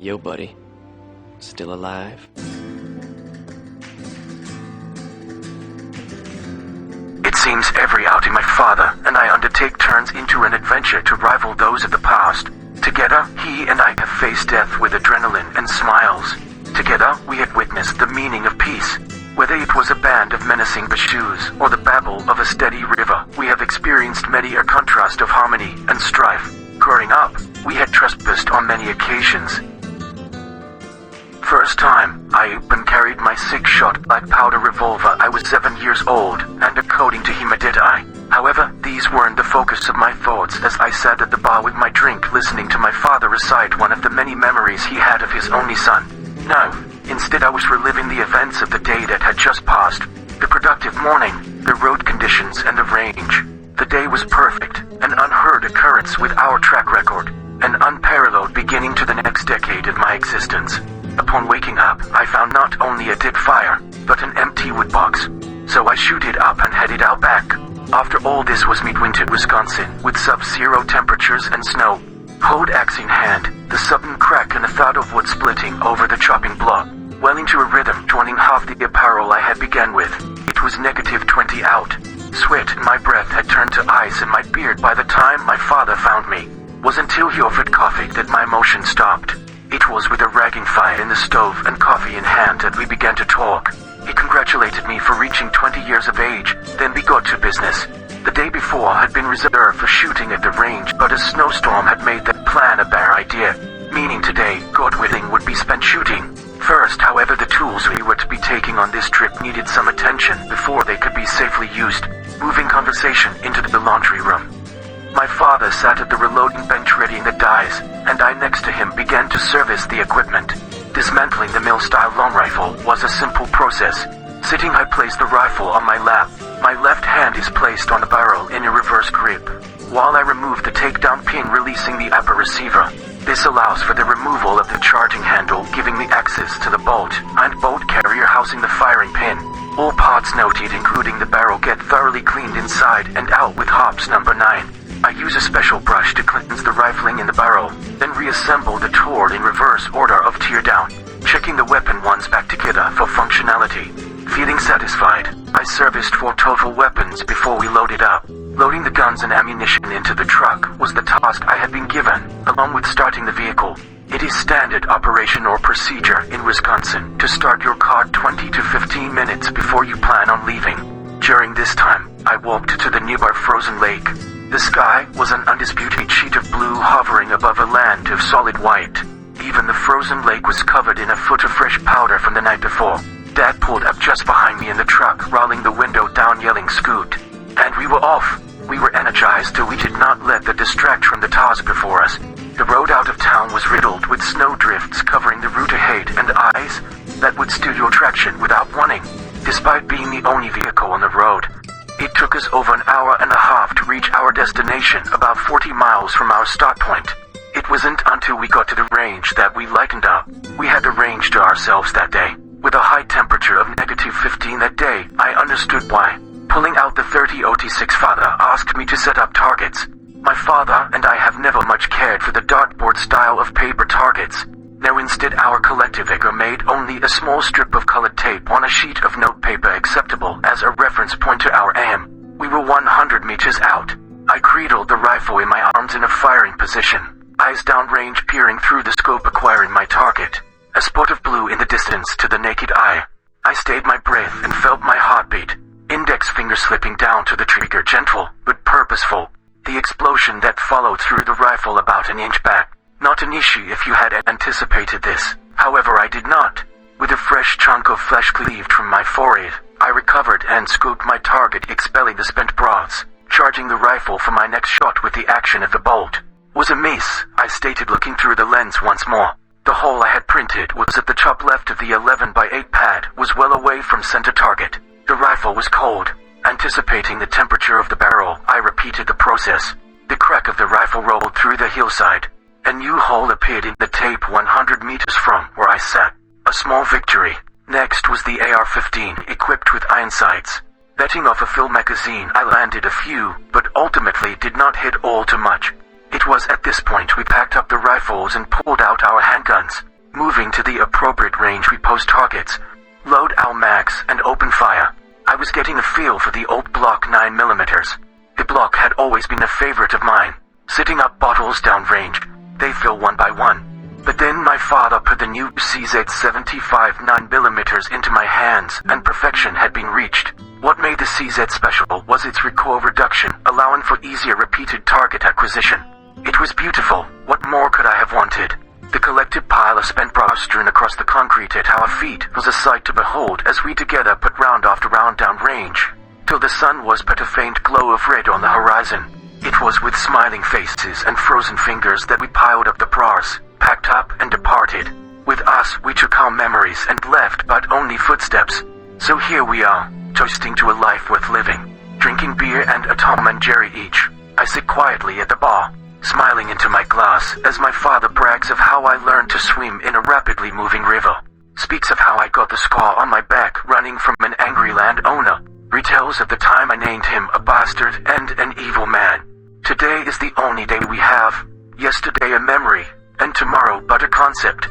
Yo, buddy. Still alive? It seems every outing my father and I undertake turns into an adventure to rival those of the past. Together, he and I have faced death with adrenaline and smiles. Together, we had witnessed the meaning of peace. Whether it was a band of menacing bashoes or the babble of a steady river, we have experienced many a contrast of harmony and strife. Growing up, we had trespassed on many occasions. First time, I open carried my 6-shot black powder revolver. I was 7 years old, and according to him did I. However, these weren't the focus of my thoughts as I sat at the bar with my drink listening to my father recite one of the many memories he had of his only son. No, instead I was reliving the events of the day that had just passed. The productive morning, the road conditions and the range. The day was perfect, an unheard occurrence with our track record, an unparalleled beginning to the next decade of my existence. Upon waking up, I found not only a dead fire, but an empty wood box. So I shoot it up and headed out back. After all, this was midwinter Wisconsin, with sub-zero temperatures and snow. Cold axe in hand, the sudden crack and a thud of wood splitting over the chopping block, well into a rhythm joining half the apparel I had begun with. It was -20 out. Sweat and my breath had turned to ice and my beard by the time my father found me. Was until he offered coffee that my motion stopped. It was with a ragging fire in the stove and coffee in hand that we began to talk. He congratulated me for reaching 20 years of age, then we got to business. The day before had been reserved for shooting at the range, but a snowstorm had made that plan a bad idea, meaning today, God willing, would be spent shooting. First, however, the tools we were to be taking on this trip needed some attention before they could be safely used, moving conversation into the laundry room. My father sat at the reloading bench readying the dies, and I next to him began to service the equipment. Dismantling the mill-style long rifle was a simple process. Sitting, I placed the rifle on my lap. My left hand is placed on the barrel in a reverse grip, while I remove the takedown pin releasing the upper receiver. This allows for the removal of the charging handle, giving me access to the bolt and bolt carrier housing the firing pin. All parts noted, including the barrel, get thoroughly cleaned inside and out with hops number 9. I use a special brush to cleanse the rifling in the barrel, then reassemble the tool in reverse order of tear down, checking the weapon ones back together for functionality. Feeling satisfied, I serviced 4 total weapons before we loaded up. Loading the guns and ammunition into the truck was the task I had been given, along with starting the vehicle. It is standard operation or procedure in Wisconsin to start your car 20 to 15 minutes before you plan on leaving. During this time, I walked to the nearby frozen lake. The sky was an undisputed sheet of blue hovering above a land of solid white. Even the frozen lake was covered in a foot of fresh powder from the night before. Dad pulled up just behind me in the truck, rolling the window down yelling "Scoot." And we were off. We were energized till we did not let that distract from the task before us. The road out of town was riddled with snow drifts covering the route ahead and ice that would steal your traction without warning. Despite being the only vehicle on the road, it took us over an hour and a half to reach our destination, about 40 miles from our start point. It wasn't until we got to the range that we lightened up. We had the range to ourselves that day. With a high temperature of -15 that day, I understood why. Pulling out the .30 OT6, father asked me to set up targets. My father and I have never much cared for the dartboard style of paper targets. No, instead our collective ego made only a small strip of colored tape on a sheet of notepaper acceptable as a reference point to our aim. We were 100 meters out. I cradled the rifle in my arms in a firing position, eyes downrange peering through the scope acquiring my target. A spot of blue in the distance to the naked eye. I stayed my breath and felt my heartbeat. Index finger slipping down to the trigger, gentle but purposeful. The explosion that followed threw the rifle about an inch back. Not an issue if you had anticipated this. However, I did not. With a fresh chunk of flesh cleaved from my forehead, I recovered and scoped my target, expelling the spent broths. Charging the rifle for my next shot with the action of the bolt. Was a miss, I stated, looking through the lens once more. The hole I had printed was at the top left of the 11x8 pad, was well away from center target. The rifle was cold. Anticipating the temperature of the barrel, I repeated the process. The crack of the rifle rolled through the hillside. A new hole appeared in the tape 100 meters from where I sat. A small victory. Next was the AR-15, equipped with iron sights. Letting off a fill magazine, I landed a few, but ultimately did not hit all too much. It was at this point we packed up the rifles and pulled out our handguns. Moving to the appropriate range, we post targets, load our mags, and open fire. I was getting a feel for the old Block 9mm. The Block had always been a favorite of mine. Sitting up bottles downrange, they fill one by one. But then my father put the new CZ75 9mm into my hands, and perfection had been reached. What made the CZ special was its recoil reduction, allowing for easier repeated target acquisition. It was beautiful. What more could I have wanted? The collected pile of spent bras strewn across the concrete at our feet was a sight to behold as we together put round after round downrange, till the sun was but a faint glow of red on the horizon. It was with smiling faces and frozen fingers that we piled up the bras, packed up and departed. With us we took our memories and left but only footsteps. So here we are, toasting to a life worth living, drinking beer and a Tom and Jerry each. I sit quietly at the bar, smiling into my glass as my father brags of how I learned to swim in a rapidly moving river, speaks of how I got the scar on my back running from an angry landowner, retells of the time I named him a bastard and an evil man. Today is the only day we have, yesterday a memory, and tomorrow but a concept.